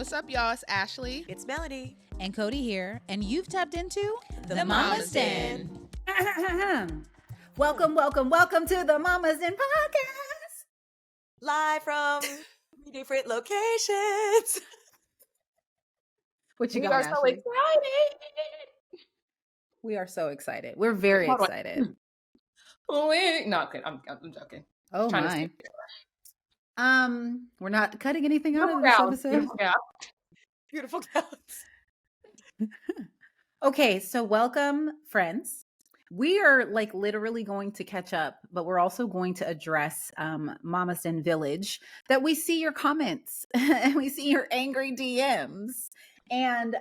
What's up, y'all? It's Ashley. It's Melanie. And Cody here. And you've tapped into The Mama's Den. Welcome to the Mama's Den podcast. Live from different locations. What you We got, are so Ashley? excited. We are so excited. We're very excited. No, okay, I'm joking. Oh Trying my. We're not cutting anything out of this Beautiful episode. Beautiful gals. Okay, so welcome, friends. We are like literally going to catch up, but we're also going to address Mama's Den Village, that we see your comments and we see your angry DMs. And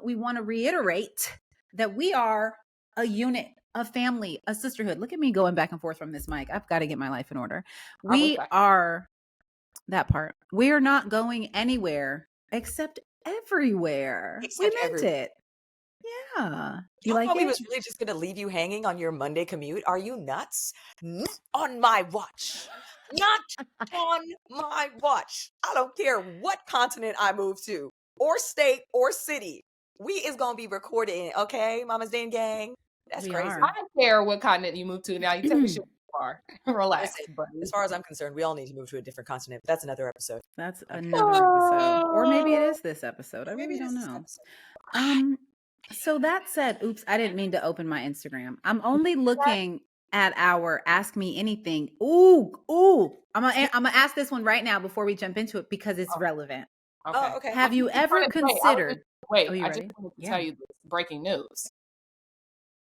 we want to reiterate that we are a unit, a family, a sisterhood. Look at me going back and forth from this mic. I've got to get my life in order. We are that part. We are not going anywhere except everywhere. We meant it. Yeah. You like thought we it? was really just going to leave you hanging on your Monday commute? Are you nuts? Not on my watch. Not on my watch. I don't care what continent I move to, or state, or city. We is going to be recording, okay, Mama's Den gang? That's crazy. I don't care what continent you move to now. You tell me shit far. Relax. Listen, as far as I'm concerned, we all need to move to a different continent. But that's another episode. That's another episode. Or maybe it is this episode. I really don't know. So that said, oops, I didn't mean to open my Instagram. I'm only looking at our Ask Me Anything. Ooh. I'm gonna ask this one right now before we jump into it because it's relevant. Okay. Have you ever considered? Wait, Oh, you I ready? just wanted to tell you this breaking news.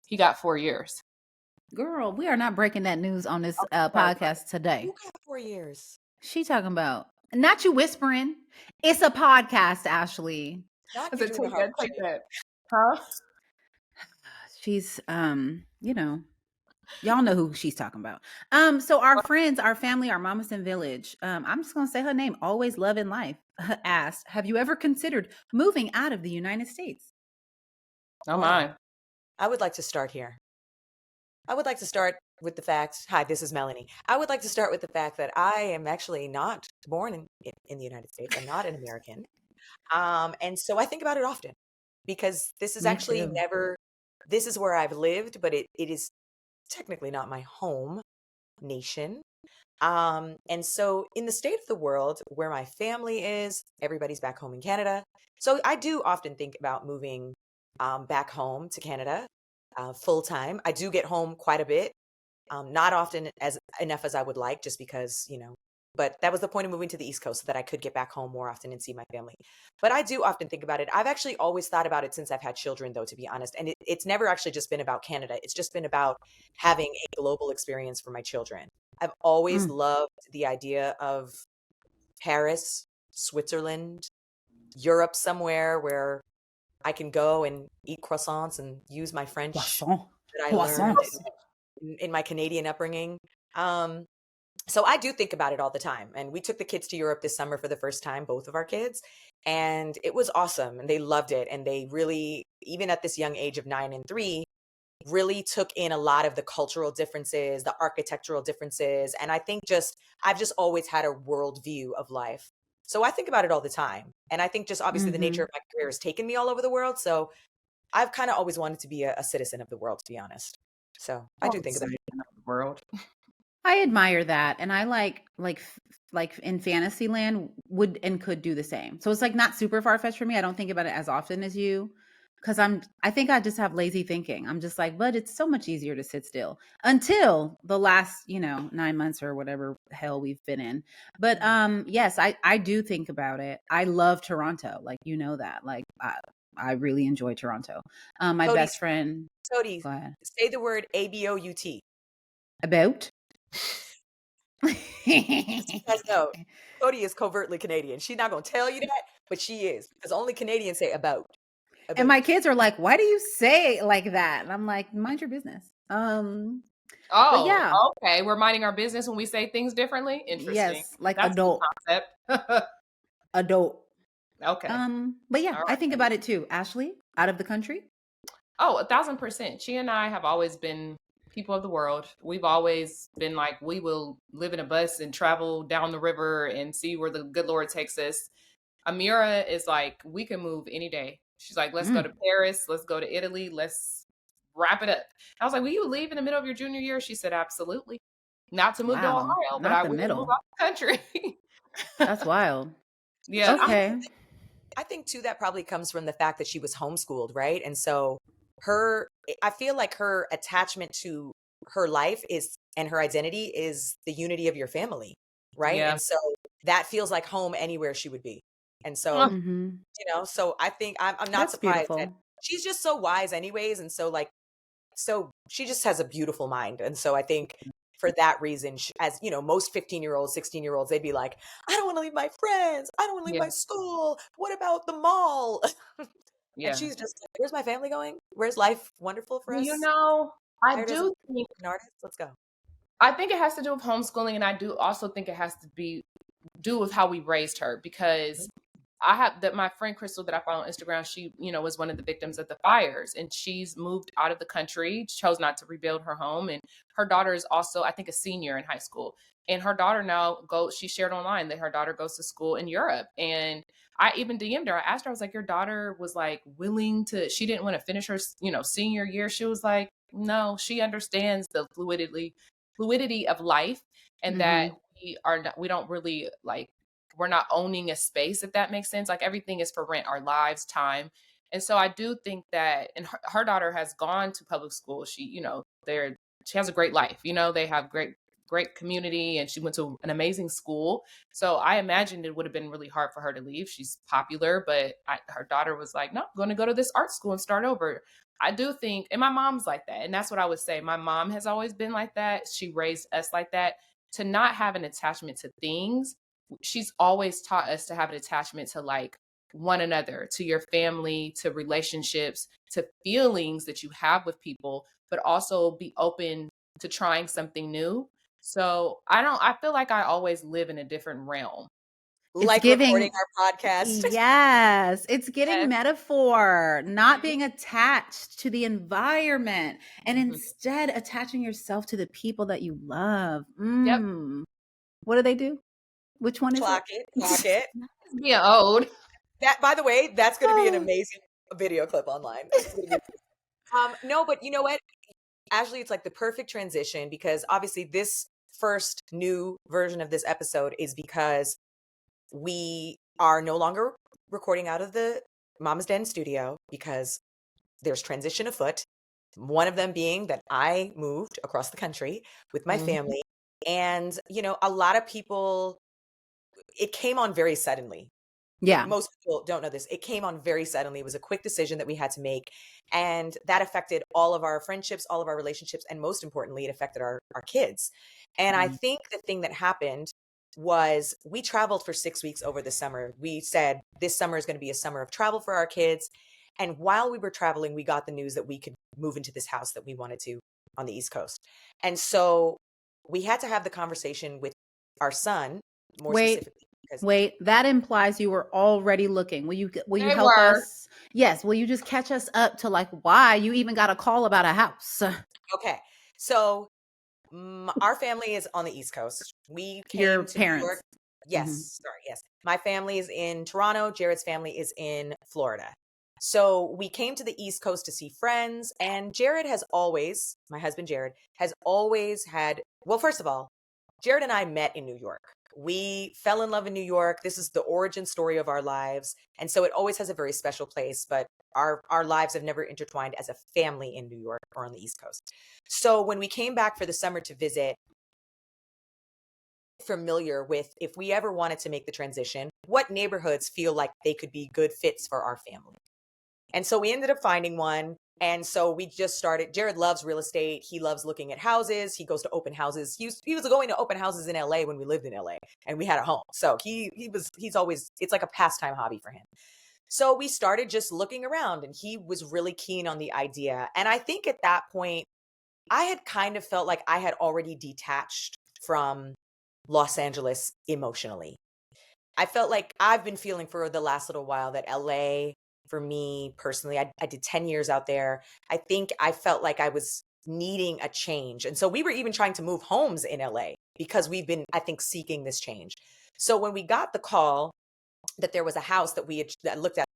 He got 4 years. Girl, we are not breaking that news on this podcast today. You got 4 years. She talking about, not you whispering. It's a podcast, Ashley. Not Take you doing the hard shit. that. Huh? She's, y'all know who she's talking about. So our friends, our family, our Mama's Den Village, I'm just going to say her name, Always Love in Life, asked, have you ever considered moving out of the United States? Oh, my. I would like to start here. I would like to start with the fact, hi, this is Melanie. I would like to start with the fact that I am actually not born in the United States. I'm not an American. And so I think about it often because this is actually this is where I've lived, but it is technically not my home nation. And so in the state of the world where my family is, everybody's back home in Canada. So I do often think about moving back home to Canada full time. I do get home quite a bit, not often enough as I would like, just because, but that was the point of moving to the East Coast, so that I could get back home more often and see my family. But I do often think about it. I've actually always thought about it since I've had children, though, to be honest. And it's never actually just been about Canada. It's just been about having a global experience for my children. I've always loved the idea of Paris, Switzerland, Europe, somewhere where I can go and eat croissants and use my French that I learned in my Canadian upbringing. So I do think about it all the time. And we took the kids to Europe this summer for the first time, both of our kids. And it was awesome. And they loved it. And they really, even at this young age of 9 and 3, really took in a lot of the cultural differences, the architectural differences. And I think I've just always had a worldview of life. So I think about it all the time. And I think just obviously the nature of my career has taken me all over the world. So I've kind of always wanted to be a citizen of the world, to be honest. So I do think about it. The world. I admire that. And I like in Fantasyland would and could do the same. So it's like not super far-fetched for me. I don't think about it as often as you. Because I think I just have lazy thinking. I'm just like, but it's so much easier to sit still until the last, 9 months or whatever hell we've been in. But yes, I do think about it. I love Toronto. Like, that. Like, I really enjoy Toronto. My best friend. Cody, go ahead. Say the word ABOUT. About? Because no, Cody is covertly Canadian. She's not going to tell you that, but she is. Because only Canadians say about. And my kids are like, why do you say it like that? And I'm like, mind your business. Yeah. Okay. We're minding our business when we say things differently. Interesting. Yes, like that's adult. Concept. Adult. Okay. But yeah, right. I think about it too. Ashley, out of the country? Oh, 1,000%. She and I have always been people of the world. We've always been like, we will live in a bus and travel down the river and see where the good Lord takes us. Amira is like, we can move any day. She's like, let's go to Mm. Paris, let's go to Italy, let's wrap it up. I was like, will you leave in the middle of your junior year? She said, absolutely. Not to move to Wow. Ohio, but Not I the will move middle. out the country. That's wild. But Yeah. Okay. I think too that probably comes from the fact that she was homeschooled, right? And so I feel like her attachment to her life is and her identity is the unity of your family, right? Yeah. And so that feels like home anywhere she would be. And so, Oh, Mm-hmm. so I think I'm not That's surprised that beautiful. she's just so wise anyways. And so so she just has a beautiful mind. And so I think for that reason, as you know, most 15-year-olds, 16-year-olds, they'd be like, I don't want to leave my friends. I don't want to leave yeah. my school. What about the mall? And Yeah. she's just like, where's my family going? Where's life wonderful for Well, you us? know, I Hired as do think an artist? Let's go. I think it has to do with homeschooling, and I do also think it has to be do with how we raised her because I have that my friend Crystal that I follow on Instagram, she, was one of the victims of the fires and she's moved out of the country, chose not to rebuild her home. And her daughter is also, I think, a senior in high school. And her daughter she shared online that her daughter goes to school in Europe. And I even DM'd her. I asked her, I was like, your daughter was like she didn't want to finish her, senior year. She was like, no, she understands the fluidity of life and that Mm-hmm. we don't really like we're not owning a space, if that makes sense. Like everything is for rent, our lives, time. And so I do think that, and her daughter has gone to public school. She has a great life. They have great community, and she went to an amazing school. So I imagined it would have been really hard for her to leave. She's popular, but her daughter was like, no, I'm going to go to this art school and start over. I do think, and my mom's like that. And that's what I would say. My mom has always been like that. She raised us like that, to not have an attachment to things. She's always taught us to have an attachment to like one another, to your family, to relationships, to feelings that you have with people, but also be open to trying something new. So I feel like I always live in a different realm. It's Like recording giving, our podcast. yes, it's getting Yes. metaphor, not Mhm. being attached to the environment and Mhm. instead attaching yourself to the people that you love. Yep. What do they do? Which one is it? Clock it, clock it. It's being old. That, by the way, that's going to be an Oh, amazing video clip online. It's gonna be, no, but you know what? Ashley, it's like the perfect transition because obviously this first new version of this episode is because we are no longer recording out of the Mama's Den studio because there's transition afoot. One of them being that I moved across the country with my Mhm. family. And, a lot of people, it came on very suddenly. yeah. Most people don't know this. It came on very suddenly. It was a quick decision that we had to make. And that affected all of our friendships, all of our relationships, and most importantly, it affected our kids. And I Mhm. think the thing that happened was we traveled for 6 weeks over the summer. We said this summer is going to be a summer of travel for our kids. And while we were traveling, we got the news that we could move into this house that we wanted to on the East Coast. And so we had to have the conversation with our son, more Wait, specifically, because wait. That implies you were already looking. Will you They help were. us? Yes. Will you just catch us up to like why you even got a call about a house? okay. So our family is on the East Coast. We Your came to New York. parents. Hmm. Yes, sorry, yes. My family is in Toronto. Jared's family is in Florida. So we came to the East Coast to see friends. And my husband Jared, has always had, well, first of all, Jared and I met in New York. We fell in love in New York. This is the origin story of our lives. And so it always has a very special place, but our lives have never intertwined as a family in New York or on the East Coast. So when we came back for the summer to visit, familiar with if we ever wanted to make the transition, what neighborhoods feel like they could be good fits for our family. And so we ended up finding one. And so we just started. Jared loves real estate. He loves looking at houses. He goes to open houses. He was going to open houses in LA when we lived in LA and we had a home. So he's always, it's like a pastime hobby for him. So we started just looking around and he was really keen on the idea. And I think at that point, I had kind of felt like I had already detached from Los Angeles emotionally. I felt like I've been feeling for the last little while that LA, for me personally, I did 10 years out there. I think I felt like I was needing a change. And so we were even trying to move homes in LA because we've been, I think, seeking this change. So when we got the call that there was a house that we had that looked at,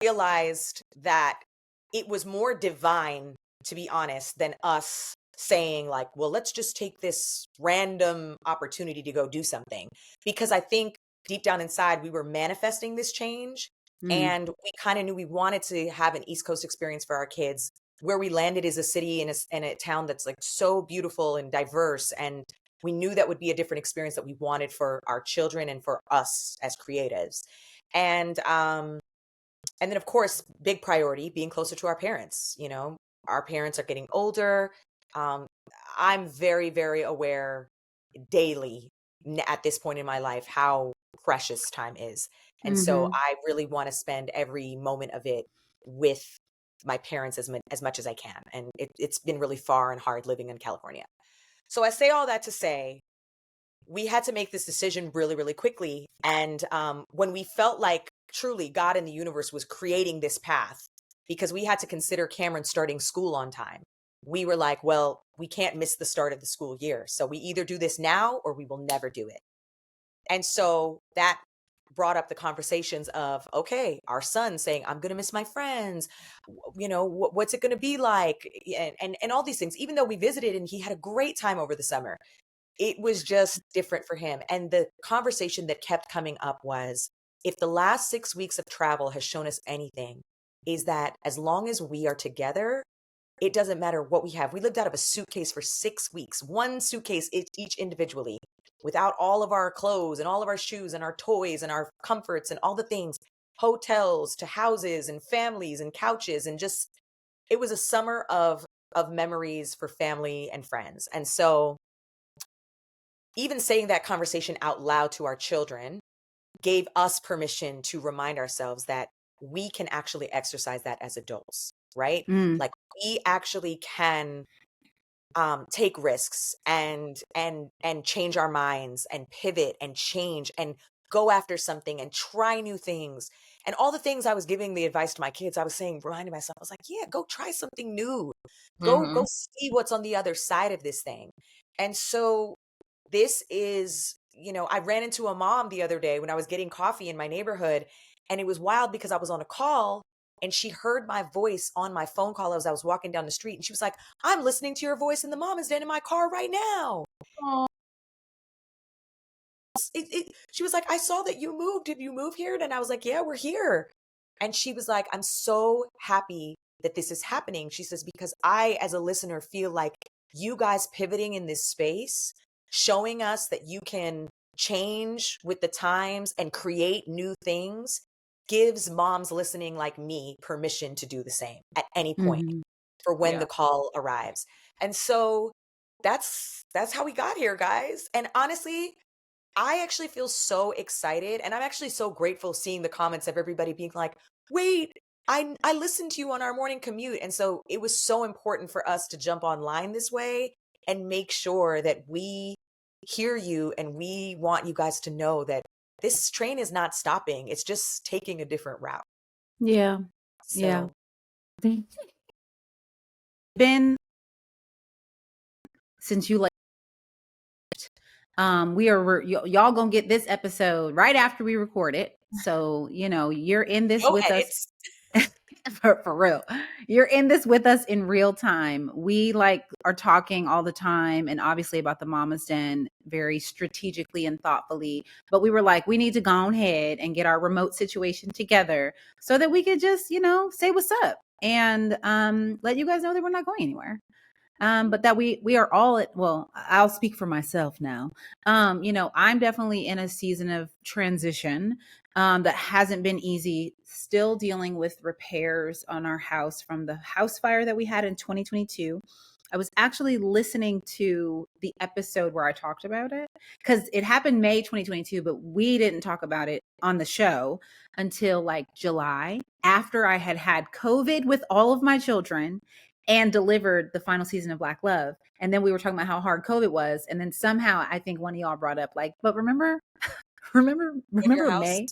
realized that it was more divine, to be honest, than us saying like, well, let's just take this random opportunity to go do something. Because I think deep down inside, we were manifesting this change, Mm. and we kind of knew we wanted to have an East Coast experience for our kids. Where we landed is a city in a town that's like so beautiful and diverse. And we knew that would be a different experience that we wanted for our children and for us as creatives. And, and then, of course, big priority being closer to our parents. You know, our parents are getting older. Um, I'm very, very aware daily at this point in my life how precious time is. And so Mhm. I really want to spend every moment of it with my parents as much as I can. And it's been really far and hard living in California. So I say all that to say, we had to make this decision really, really quickly. And when we felt like truly God in the universe was creating this path, because we had to consider Cameron starting school on time, we were like, well, we can't miss the start of the school year. So we either do this now or we will never do it. And so that brought up the conversations of, okay, our son saying, I'm going to miss my friends. You know, what's it going to be like? And all these things, even though we visited and he had a great time over the summer, it was just different for him. And the conversation that kept coming up was, if the last 6 weeks of travel has shown us anything, is that as long as we are together, it doesn't matter what we have. We lived out of a suitcase for 6 weeks, one suitcase each individually, without all of our clothes and all of our shoes and our toys and our comforts and all the things, hotels to houses and families and couches. And just, it was a summer of memories for family and friends. And so even saying that conversation out loud to our children gave us permission to remind ourselves that we can actually exercise that as adults, right? Mm. Like, we actually can take risks and change our minds and pivot and change and go after something and try new things. And all the things I was giving the advice to my kids, I was saying, reminding myself, I was like, yeah, go try something new. Go Mhm. see what's on the other side of this thing. And so this is, you know, I ran into a mom the other day when I was getting coffee in my neighborhood, and it was wild because I was on a call and she heard my voice on my phone call as I was walking down the street, and she was like, I'm listening to your voice and the mom is in my car right now. Aw. She was like, I saw that you moved. Did you move here? And I was like, yeah, we're here. And she was like, I'm so happy that this is happening. She says, because I, as a listener, feel like you guys pivoting in this space, showing us that you can change with the times and create new things, gives moms listening like me permission to do the same at any point Mhm. for when Yeah. the call arrives. And so that's how we got here, guys. And honestly, I actually feel so excited, and I'm actually so grateful seeing the comments of everybody being like, "Wait, I listened to you on our morning commute." And so it was so important for us to jump online this way and make sure that we hear you, and we want you guys to know that this train is not stopping. It's just taking a different route. Yeah. Yeah. So, Been since you like we are y'all gonna get this episode right after we record it. So, you know, you're in this no with us. edits. For real. You're in this with us in real time. We like are talking all the time, and obviously about the Mama's Den very strategically and thoughtfully. But we were like, we need to go ahead and get our remote situation together so that we could just, you know, say what's up and let you guys know that we're not going anywhere. But that we are all at, well, I'll speak for myself now. You know, I'm definitely in a season of transition that hasn't been easy, still dealing with repairs on our house from the house fire that we had in 2022. I was actually listening to the episode where I talked about it because it happened May 2022, but we didn't talk about it on the show until like July, after I had had COVID with all of my children and delivered the final season of Black Love. And then we were talking about how hard COVID was. And then somehow I think one of y'all brought up like, but remember, In your remember house? May?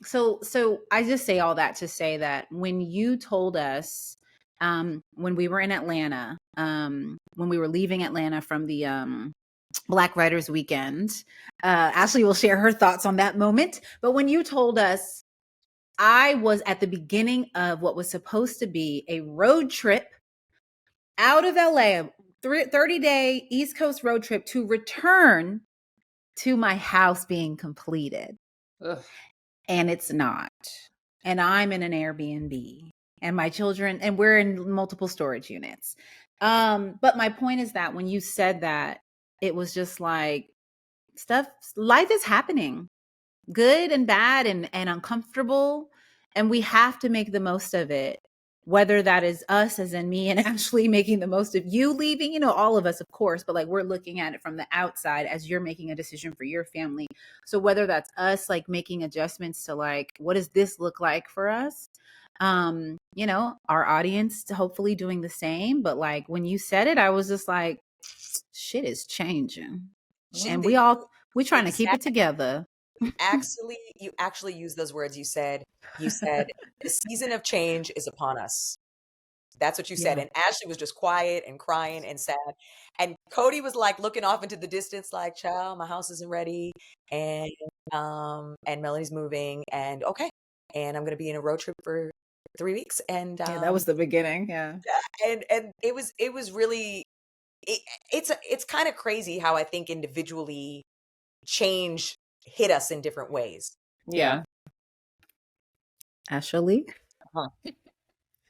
So I just say all that to say that when you told us when we were in Atlanta, when we were leaving Atlanta from the Black Writers Weekend. Ashley will share her thoughts on that moment. But when you told us, I was at the beginning of what was supposed to be a road trip out of LA, 30-day East Coast road trip to return to my house being completed. Ugh. And it's not. And I'm in an Airbnb and my children, and we're in multiple storage units. But my point is that when you said that, it was just like life is happening, good and bad and uncomfortable. And we have to make the most of it, whether that is us, as in me and Ashley, making the most of you leaving, all of us, of course, but like we're looking at it from the outside as you're making a decision for your family. So whether that's us like making adjustments to like, what does this look like for us? Our audience hopefully doing the same. But like when you said it, I was just like, shit is changing. And we trying to keep it Exactly. together. You actually use those words. You said the season of change is upon us. That's what you said. Yeah. And Ashley was just quiet and crying and sad. And Cody was like looking off into the distance, like, child, my house isn't ready. And Melanie's moving, and okay. And I'm gonna be in a road trip for 3 weeks. And Yeah, that was the beginning. Yeah. and it was really it's kind of crazy how I think individually change hit us in different ways. Yeah. Ashley? Huh.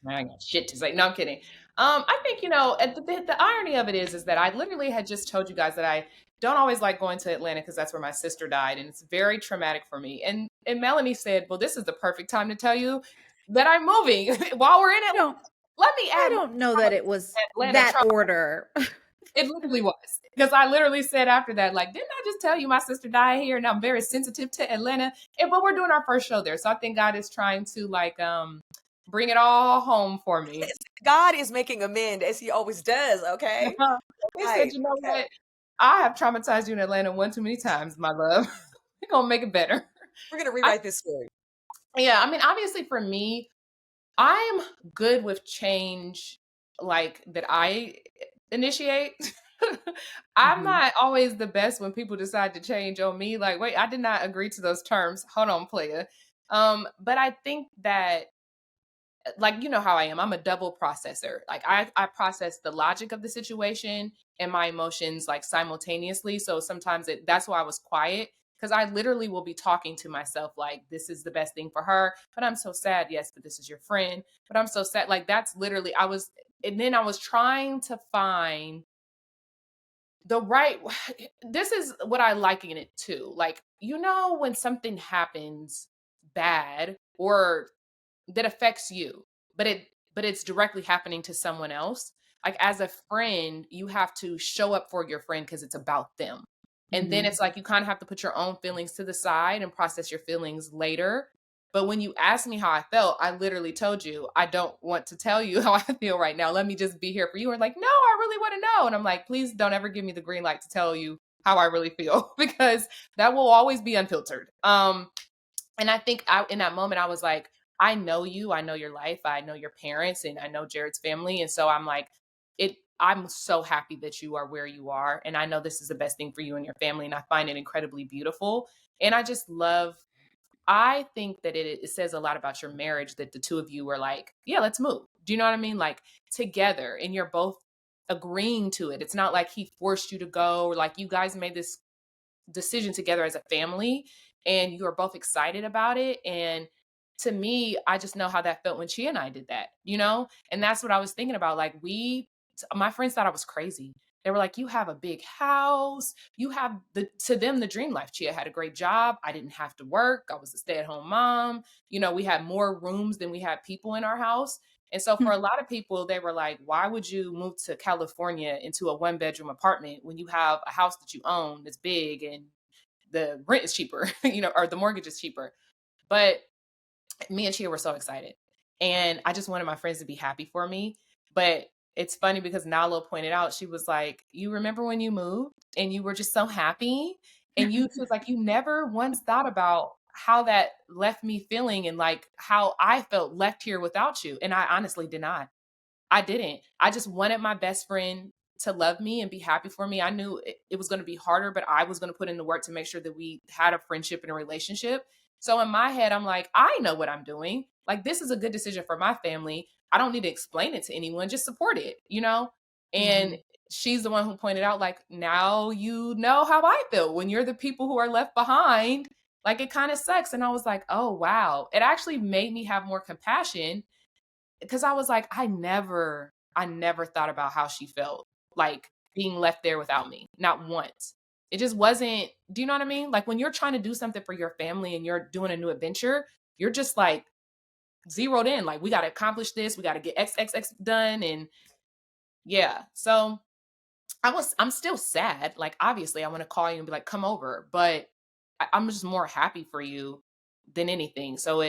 I got shit to say. No, I'm kidding. I think, the irony of it is that I literally had just told you guys that I don't always like going to Atlanta because that's where my sister died, and it's very traumatic for me. And Melanie said, "Well, this is the perfect time to tell you that I'm moving while we're in I it." don't Let me I add don't know that it was Atlanta that trauma. order. It literally was, because I literally said after that, like, didn't I just tell you my sister died here, and I'm very sensitive to Atlanta? But we're doing our first show there, so I think God is trying to like bring it all home for me. God is making amend as he always does, okay? He said, Right. you know Okay. what? I have traumatized you in Atlanta one too many times, my love. We're gonna make it better. We're gonna I, rewrite this story. yeah, I mean, obviously for me, I am good with change, like that I initiate. I'm Mhm. not always the best when people decide to change on me. Like, wait, I did not agree to those terms. Hold on, player. But I think that, like, you know how I am. I'm a double processor. Like I process the logic of the situation and my emotions like simultaneously. So sometimes that's why I was quiet, because I literally will be talking to myself like, this is the best thing for her, but I'm so sad. Yes, but this is your friend. But I'm so sad. Like that's literally and then I was trying to find the right this is what I liken it to. Like, when something happens bad or that affects you, but it's directly happening to someone else. Like as a friend, you have to show up for your friend because it's about them. And then Mhm. it's like you kind of have to put your own feelings to the side and process your feelings later. But when you asked me how I felt, I literally told you, I don't want to tell you how I feel right now. Let me just be here for you. And like, no, I really want to know. And I'm like, please don't ever give me the green light to tell you how I really feel because that will always be unfiltered. And I think in that moment, I was like, I know you, I know your life, I know your parents, and I know Jared's family. And so I'm like, I'm so happy that you are where you are. And I know this is the best thing for you and your family. And I find it incredibly beautiful. And I think that it says a lot about your marriage that the two of you were like, yeah, let's move. Do you know what I mean? Like together, and you're both agreeing to it. It's not like he forced you to go, or like you guys made this decision together as a family and you are both excited about it. And to me, I just know how that felt when she and I did that. And that's what I was thinking about. Like my friends thought I was crazy. They were like, you have a big house, you have to them the dream life. Chia had a great job, I didn't have to work, I was a stay-at-home mom. We had more rooms than we had people in our house. And so for a lot of people, they were like, why would you move to California into a one-bedroom apartment when you have a house that you own that's big and the rent is cheaper, or the mortgage is cheaper? But me and Chia were so excited. And I just wanted my friends to be happy for me. But it's funny because Nalo pointed out, she was like, you remember when you moved and you were just so happy? And she was like, you never once thought about how that left me feeling and like how I felt left here without you. And I honestly did not. I didn't. I just wanted my best friend to love me and be happy for me. I knew it was going to be harder, but I was going to put in the work to make sure that we had a friendship and a relationship. So in my head, I'm like, I know what I'm doing. Like, this is a good decision for my family. I don't need to explain it to anyone, just support it, you know? And Mhm. she's the one who pointed out, like, now you know how I feel when you're the people who are left behind. Like, it kind of sucks. And I was like, oh, wow. It actually made me have more compassion because I was like, I never thought about how she felt, like being left there without me, not once. It just wasn't, do you know what I mean? Like when you're trying to do something for your family and you're doing a new adventure, you're just like zeroed in, like, we got to accomplish this, we got to get XXX done. And yeah. So I'm still sad. Like, obviously, I want to call you and be like, come over, but I'm just more happy for you than anything. So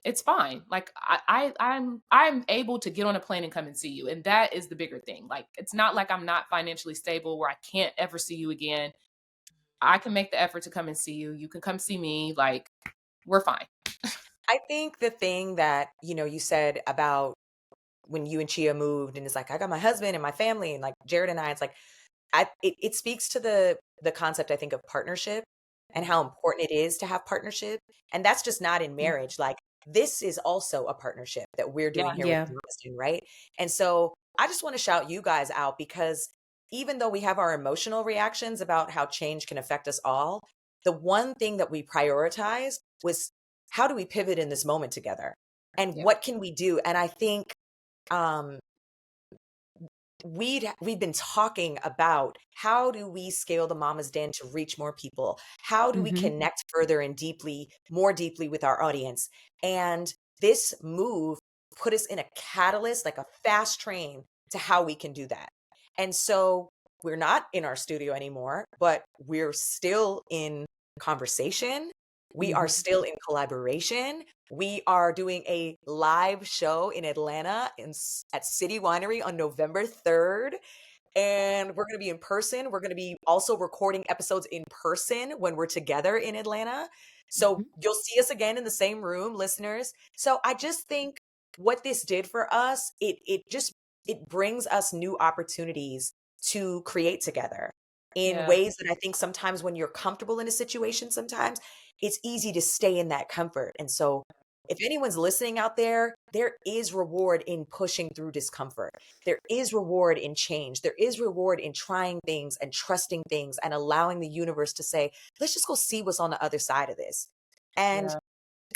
it's fine. Like, I'm able to get on a plane and come and see you, and that is the bigger thing. Like, it's not like I'm not financially stable where I can't ever see you again. I can make the effort to come and see you. You can come see me. Like, we're fine. I think the thing that, you said about when you and Chia moved, and it's like, I got my husband and my family, and like Jared and I, it's like, it speaks to the concept, I think, of partnership and how important it is to have partnership. And that's just not in Mm. marriage. Like, this is also a partnership that we're doing Yeah. here with Yeah. Austin, right? And so I just want to shout you guys out, because even though we have our emotional reactions about how change can affect us all, the one thing that we prioritized was, how do we pivot in this moment together? And Yeah. what can we do? And I think um we've been talking about, how do we scale the Mama's Den to reach more people? How do we Mhm. connect further and more deeply with our audience? And this move put us in a catalyst, like a fast train to how we can do that. And so we're not in our studio anymore, but we're still in conversation. We are Mhm. still in collaboration. We are doing a live show in Atlanta at City Winery on November 3rd. And we're going to be in person. We're going to be also recording episodes in person when we're together in Atlanta. So Mhm. you'll see us again in the same room, listeners. So I just think what this did for us, it brings us new opportunities to create together in Yeah. ways that I think sometimes when you're comfortable in a situation, sometimes it's easy to stay in that comfort. And so if anyone's listening out there, there is reward in pushing through discomfort. There is reward in change. There is reward in trying things and trusting things and allowing the universe to say, let's just go see what's on the other side of this. And Yeah.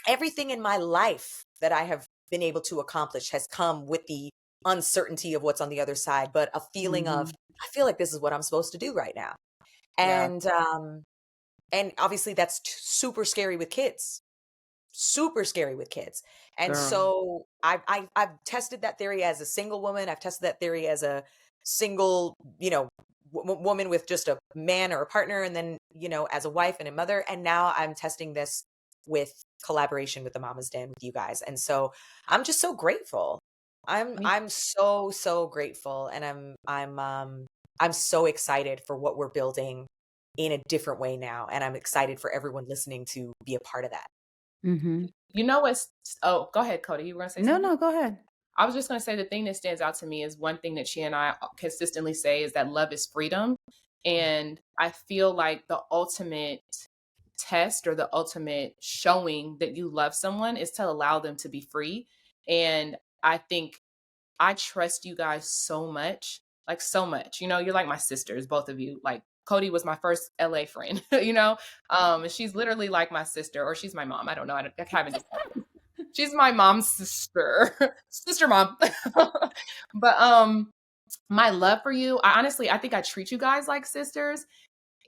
everything in my life that I have been able to accomplish has come with the uncertainty of what's on the other side, but a feeling of, Mhm. I feel like this is what I'm supposed to do right now. Yeah. And obviously that's super scary with kids, super scary with kids. And Girl. so I've tested that theory as a single woman. I've tested that theory as a single, woman with just a man or a partner, and then, as a wife and a mother. And now I'm testing this with collaboration with the Mama's Den with you guys. And so I'm just so grateful. Me. I'm so grateful, and I'm so excited for what we're building in a different way now, and I'm excited for everyone listening to be a part of that. Mhm. You know what's, oh, go ahead, Cody. You were going to say No, something? no, go ahead. I was just going to say the thing that stands out to me is one thing that she and I consistently say is that love is freedom. And I feel like the ultimate test or the ultimate showing that you love someone is to allow them to be free. And I think I trust you guys so much, like so much. You know, you're like my sisters, both of you. Like Cody was my first LA friend, and she's literally like my sister, or she's my mom. I don't know. I haven't decided. She's my mom's sister, sister mom. But my love for you, I think I treat you guys like sisters,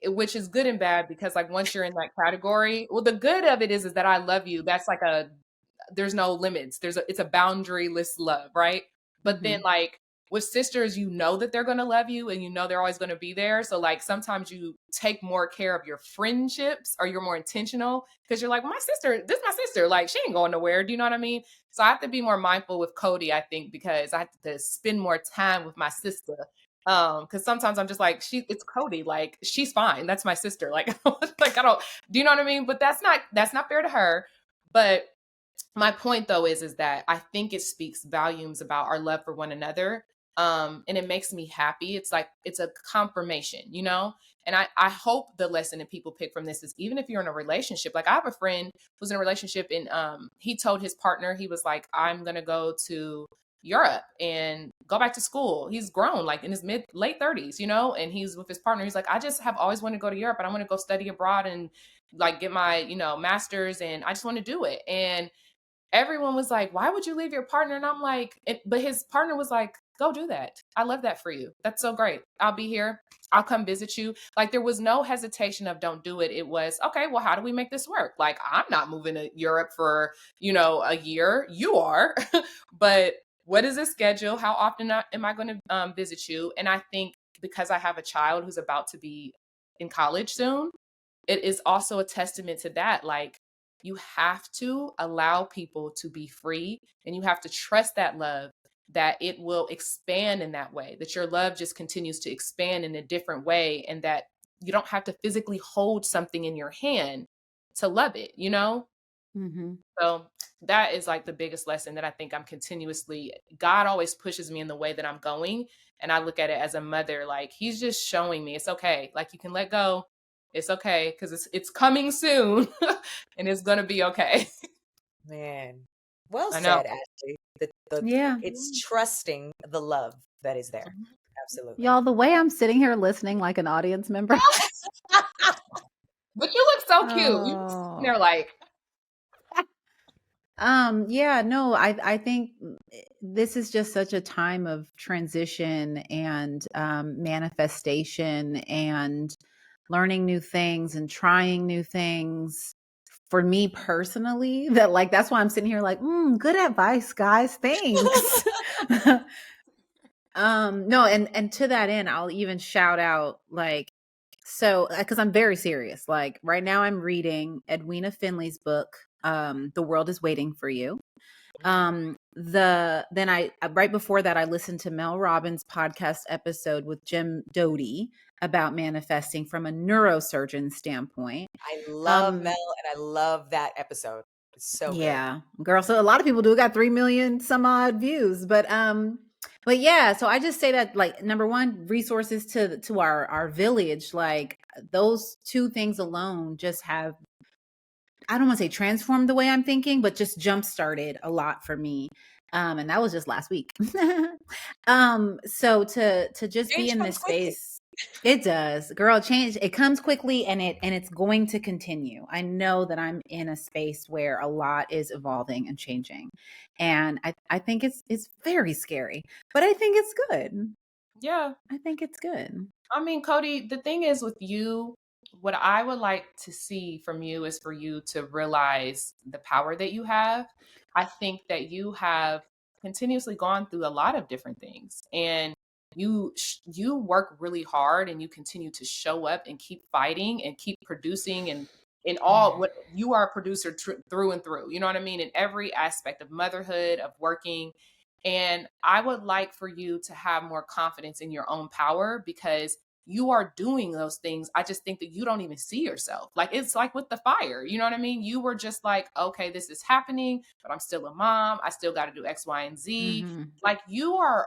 which is good and bad because like once you're in that category, well, the good of it is that I love you. That's like there's no limits. It's a boundaryless love, right? But then Mhm. like with sisters, you know that they're gonna love you and you know they're always gonna be there. So like sometimes you take more care of your friendships or you're more intentional because you're like, well, my sister, this is my sister. Like she ain't going nowhere. Do you know what I mean? So I have to be more mindful with Cody, I think, because I have to spend more time with my sister. Because sometimes I'm just like, it's Cody, like she's fine. That's my sister. Like, like I don't, do you know what I mean? But that's not fair to her. But my point though is that I think it speaks volumes about our love for one another And it makes me happy. It's like it's a confirmation, you know. And I hope the lesson that people pick from this is, even if you're in a relationship, like I have a friend who's in a relationship, and he told his partner, he was like, I'm gonna go to Europe and go back to school. He's grown, like in his late 30s, you know, and he's with his partner. He's like, I just have always wanted to go to Europe, and I want to go study abroad and like get my, you know, master's, and I just want to do it. And everyone was like, why would you leave your partner? And I'm like, but his partner was like, go do that. I love that for you. That's so great. I'll be here. I'll come visit you. Like there was no hesitation of don't do it. It was, okay, well, how do we make this work? Like I'm not moving to Europe for, you know, a year. You are. But what is the schedule? How often am I going to visit you? And I think because I have a child who's about to be in college soon, it is also a testament to that. Like you have to allow people to be free, and you have to trust that love, that it will expand in that way, that your love just continues to expand in a different way, and that you don't have to physically hold something in your hand to love it, you know? Mm-hmm. So that is like the biggest lesson that I think God always pushes me in the way that I'm going. And I look at it as a mother, like he's just showing me it's okay. Like you can let go. It's okay because it's coming soon and it's gonna be okay. Man, well I know. said, Ashley. The Yeah. it's trusting the love that is there. Mhm. Absolutely. Y'all, the way I'm sitting here listening like an audience member. But you look so cute. You just sitting Oh. there like, Yeah, no, I think this is just such a time of transition and manifestation and learning new things and trying new things for me personally, that like that's why I'm sitting here like, good advice, guys. Thanks. No, and to that end, I'll even shout out like, so because I'm very serious. Like right now I'm reading Edwina Finley's book, The World is Waiting for You. Then I right before that I listened to Mel Robbins' podcast episode with Jim Doty about manifesting from a neurosurgeon standpoint. I love Mel, Um and I love that episode. It's so good. yeah, girl. So a lot of people do got 3 million some odd views, but yeah, so I just say that like number one, resources to our village, like those two things alone just have, I don't want to say transformed the way I'm thinking, but just jump started a lot for me. And that was just last week. So to just be Change in comes this quickly. space, it does, girl, change. It comes quickly, and it's going to continue. I know that I'm in a space where a lot is evolving and changing. And I think it's very scary, but I think it's good. yeah. I think it's good. I mean, Cody, the thing is with you, what I would like to see from you is for you to realize the power that you have. I think that you have continuously gone through a lot of different things, and you work really hard, and you continue to show up and keep fighting and keep producing, and in all Mm. what you are a producer through and through. You know what I mean? In every aspect of motherhood, of working. And I would like for you to have more confidence in your own power, because you are doing those things. I just think that you don't even see yourself. Like it's like with the fire, you know what I mean? You were just like, okay, this is happening, but I'm still a mom. I still got to do X, Y, and Z. Mm-hmm. Like you are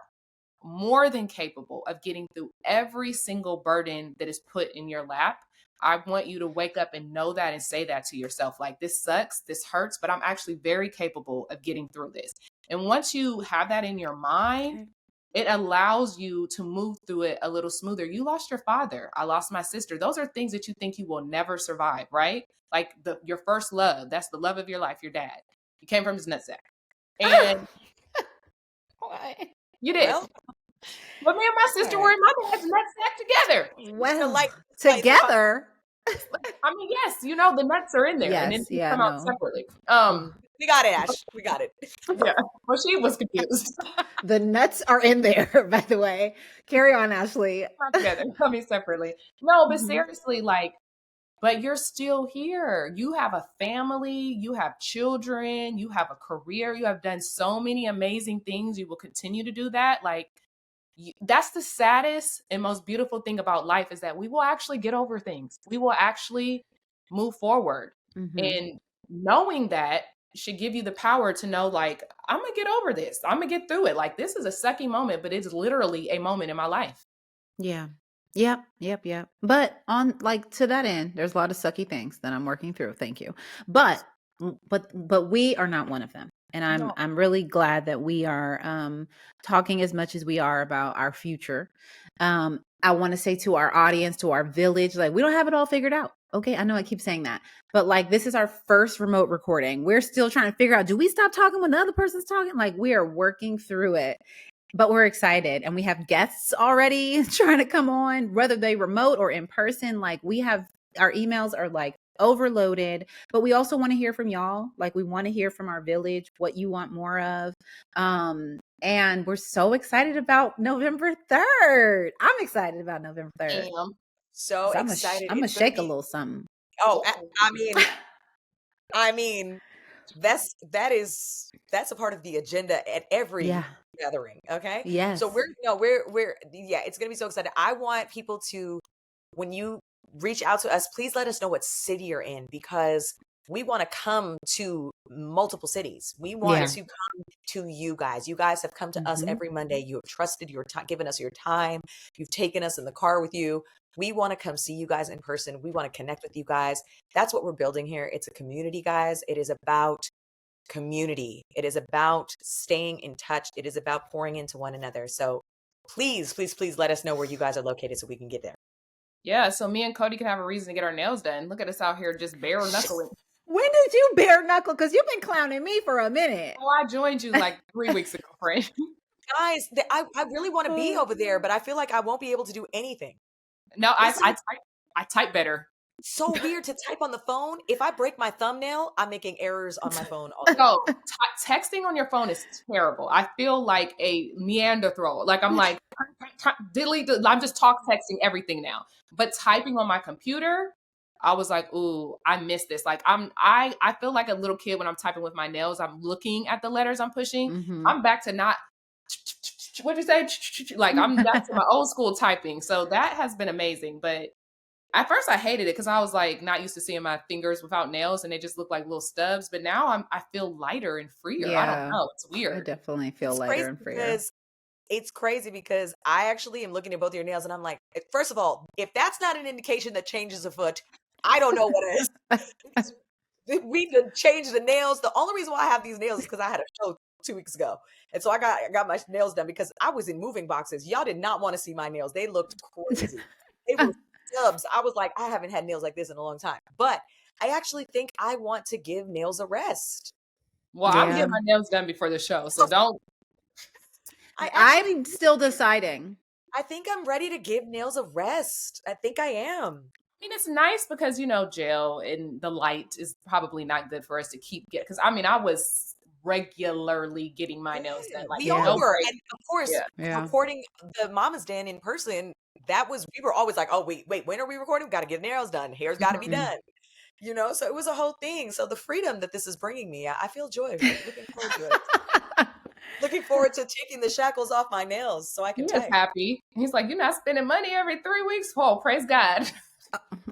more than capable of getting through every single burden that is put in your lap. I want you to wake up and know that and say that to yourself. Like, this sucks, this hurts, but I'm actually very capable of getting through this. And once you have that in your mind, Okay. it allows you to move through it a little smoother. You lost your father. I lost my sister. Those are things that you think you will never survive, right? Like your first love, that's the love of your life, your dad. You came from his nutsack. And Why? you did. Well, But me and my all sister were right. in my dad's nutsack together. Just to Well, lighten the fire. together. I mean, yes, you know, the nuts are in there and then Yes, they yeah, come out no. separately. Ooh. We got it, Ash. We got it. Yeah. Well, she was confused. The nuts are in there, by the way. Carry on, Ashley. Not together, coming separately. No, but Mhm. seriously, like, but you're still here. You have a family, you have children, you have a career, you have done so many amazing things. You will continue to do that. Like, that's the saddest and most beautiful thing about life, is that we will actually get over things. We will actually move forward. Mhm. And knowing that should give you the power to know, like, I'm gonna get over this. I'm gonna get through it. Like, this is a sucky moment, but it's literally a moment in my life. Yeah. Yep. But on like to that end, there's a lot of sucky things that I'm working through. Thank you. But we are not one of them. And No. I'm really glad that we are talking as much as we are about our future. I want to say to our audience, to our village, like we don't have it all figured out. Okay, I know I keep saying that. But like this is our first remote recording. We're still trying to figure out, do we stop talking when the other person's talking? Like we are working through it. But we're excited and we have guests already trying to come on, whether they remote or in person. Like we have our emails are like overloaded, but we also want to hear from y'all. Like we want to hear from our village what you want more of. And we're so excited about November 3rd. I'm excited about November 3rd. So I'm excited. gonna shake a little something. Oh, I mean, that's a part of the agenda at every gathering. Okay. Yes. So we're it's gonna be so excited. I want people to, when you reach out to us, please let us know what city you're in, because we want to come to multiple cities. We want to come to you guys. You guys have come to us every Monday. You have trusted your time, given us your time. You've taken us in the car with you. We want to come see you guys in person. We want to connect with you guys. That's what we're building here. It's a community, guys. It is about community. It is about staying in touch. It is about pouring into one another. So please let us know where you guys are located so we can get there. Yeah, so me and Cody can have a reason to get our nails done. Look at us out here just bare knuckling. When did you bare knuckle? Because you've been clowning me for a minute. Oh, I joined you like 3 weeks ago, friend. Guys, I really want to be over there, but I feel like I won't be able to do anything. No, I type better. It's so weird to type on the phone. If I break my thumbnail, I'm making errors on my phone. No, texting on your phone is terrible. I feel like a Neanderthal. Like I'm like, delete. I'm just texting everything now. But typing on my computer, I was like, ooh, I miss this. Like I feel like a little kid when I'm typing with my nails. I'm looking at the letters I'm pushing. Mm-hmm. I'm back to not. What'd you say? Like I'm back to my old school typing. So that has been amazing. But at first I hated it because I was like not used to seeing my fingers without nails and they just look like little stubs. But now I feel lighter and freer. Yeah, I don't know. It's weird. I definitely feel lighter and freer. It's crazy because I actually am looking at both of your nails and I'm like, first of all, if that's not an indication that change is afoot, I don't know what is. We could change the nails. The only reason why I have these nails is because I had a show 2 weeks ago. And so I got my nails done because I was in moving boxes. Y'all did not want to see my nails. They looked crazy. They were stubs. I was like, I haven't had nails like this in a long time. But I actually think I want to give nails a rest. Well, I'm getting my nails done before the show, so don't. I'm still deciding. I think I'm ready to give nails a rest. I think I am. I mean, it's nice because, jail and the light is probably not good for us to keep getting. Because, I was regularly getting my nails done. Like, we all were. And, of course, recording the Mama's Den in person, we were always like, oh, wait, when are we recording? We've got to get nails done. Hair's got to be done. So it was a whole thing. So the freedom that this is bringing me, I feel joy. Looking forward to it. Looking forward to taking the shackles off my nails so I can type. He's happy. He's like, you're not spending money every 3 weeks. Oh, praise God.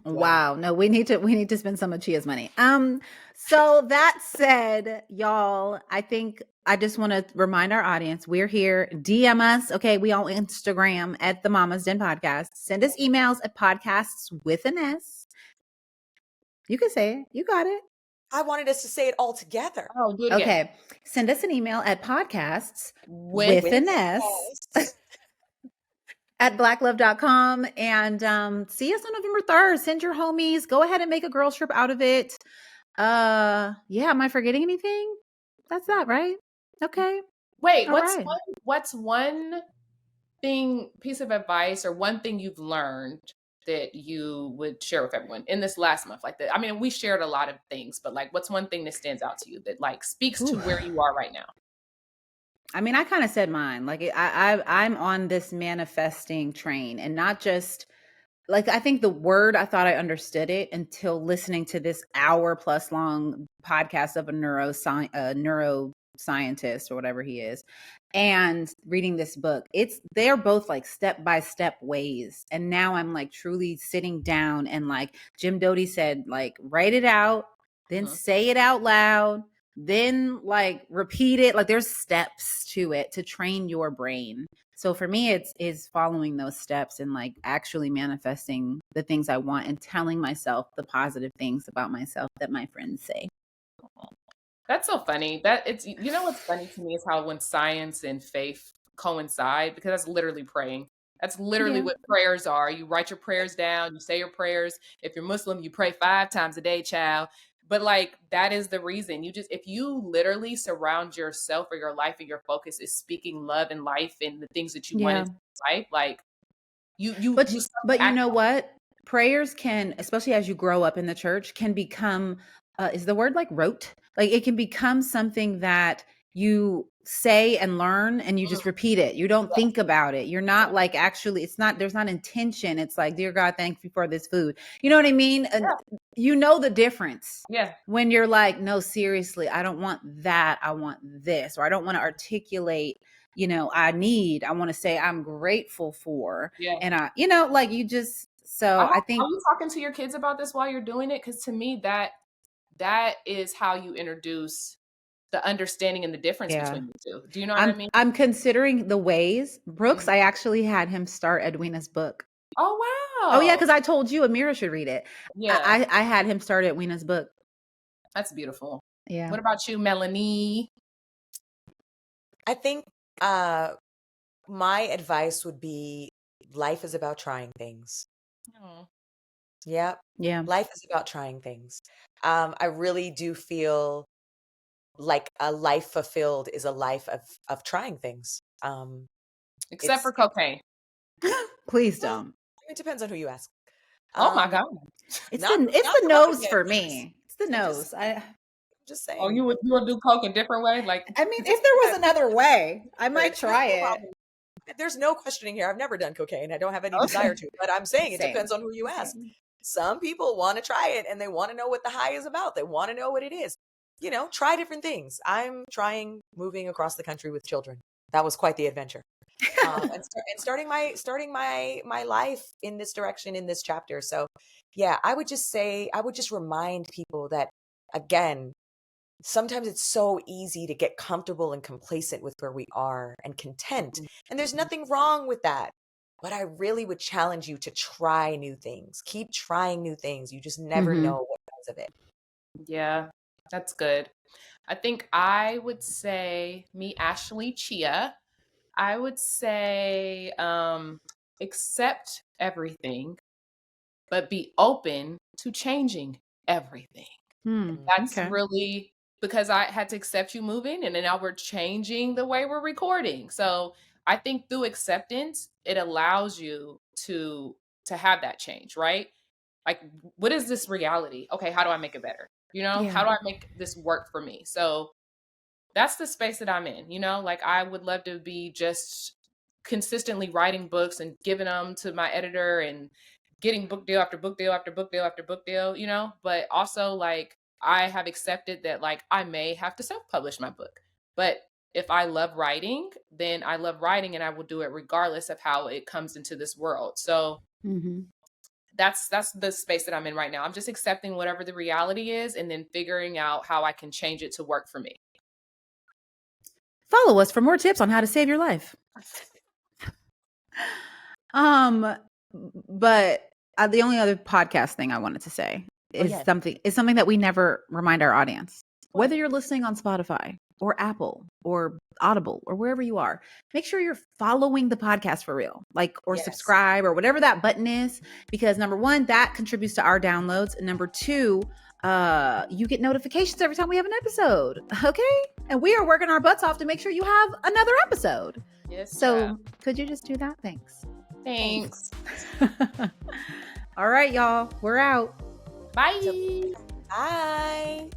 Wow. No, we need to spend some of Chia's money. So that said, y'all, I think I just want to remind our audience, we're here. DM us. Okay. We on Instagram at the Mama's Den Podcast. Send us emails at podcasts with an S. You can say it. You got it. I wanted us to say it all together. Oh, do it again. Okay. Send us an email at podcasts with an S at blacklove.com and see us on November 3rd. Send your homies. Go ahead and make a girls trip out of it. Am I forgetting anything? That's that, right? Okay. Wait, what's one piece of advice or one thing you've learned that you would share with everyone in this last month? Like that. I mean, we shared a lot of things, but like, what's one thing that stands out to you that like speaks to where you are right now? I mean, I kind of said mine. Like I'm on this manifesting train, and not just like, I think the word, I thought I understood it until listening to this hour-plus long podcast of a neuroscientist or whatever he is, and reading this book. They're both like step-by-step ways. And now I'm like truly sitting down and like Jim Doty said, like, write it out, then say it out loud, then like repeat it. Like there's steps to it to train your brain. So for me, it's is following those steps and like actually manifesting the things I want and telling myself the positive things about myself that my friends say. That's so funny. That it's you know what's funny to me is how when science and faith coincide, because that's literally praying. That's literally Yeah. what prayers are. You write your prayers down, you say your prayers. If you're Muslim, you pray 5 times a day, child. But like that is the reason. You just if you literally surround yourself or your life and your focus is speaking love and life and the things that you want Yeah. in life, like you start But to you act. know what? Prayers can, especially as you grow up in the church, can become is the word like rote? Like it can become something that you say and learn and you Mm, just repeat it. You don't yeah, think about it. You're yeah, not like actually it's not there's not intention. It's like, dear God, thank you for this food. You know what I mean? And you know the difference yeah, when you're like, no, seriously, I don't want that. I want this. Or I don't want to articulate, I want to say I'm grateful for. yeah. And like you just, I so I hope, are think, you talking to your kids about this while you're doing it? Because to me, that is how you introduce the understanding and the difference yeah, between the two. Do you know what I I'm, mean? I'm considering the ways. Brooks, Mhm. I actually had him start Edwina's book. Oh Oh yeah. wow. Cause I told you Amira should read it. Yeah, I had him start Edwina's book. that's beautiful. Yeah. What about you, Melanie? I think uh my advice would be life is about trying things. Oh, Yep. Yeah. Life is about trying things. I really do feel like a life fulfilled is a life of trying things. except It's for cocaine. Please well, don't. it depends on who you ask. Oh my Um, God. It's not the the nose for Republicans. me. It's the I'm just nose. saying. I'm just Oh, saying. you would do coke a different way? Like I mean, Just if there was because another way, I sure, might it depends try no it. problem. There's no questioning here. I've never done cocaine. I don't have any desire Okay. to, but I'm saying it Same. depends on who you ask. Same. Some people want to try it and they want to know what the high is about. They want to know what it is. Try different things. I'm trying moving across the country with children. That was quite the adventure. And starting my life in this direction in this chapter. So, yeah, I would just remind people that again, sometimes it's so easy to get comfortable and complacent with where we are and content. And there's nothing wrong with that. But I really would challenge you to try new things. Keep trying new things. You just never Mm-hmm. know what comes of it. yeah, that's good. I think I would say me, Ashley Chia. I would say accept everything, but be open to changing everything. Hmm. That's Okay. really because I had to accept you moving and then now we're changing the way we're recording. So I think through acceptance, it allows you to have that change, right? Like what is this reality? Okay, how do I make it better? Yeah. How do I make this work for me? So that's the space that I'm in, like I would love to be just consistently writing books and giving them to my editor and getting book deal after book deal after book deal after book deal, but also like I have accepted that like I may have to self-publish my book. But if I love writing, then I love writing and I will do it regardless of how it comes into this world. So Mm-hmm. that's the space that I'm in right now. I'm just accepting whatever the reality is and then figuring out how I can change it to work for me. Follow us for more tips on how to save your life. Um, but the only other podcast thing I wanted to say Oh is yeah. something that we never remind our audience. What? Whether you're listening on Spotify or Apple or Audible or wherever you are, make sure you're following the podcast for real, or Yes. subscribe or whatever that button is, because number one, that contributes to our downloads. And number two, you get notifications every time we have an episode. Okay. And we are working our butts off to make sure you have another episode. Yes, child. So could you just do that? Thanks. Thanks. All right, y'all. We're out. Bye. Bye.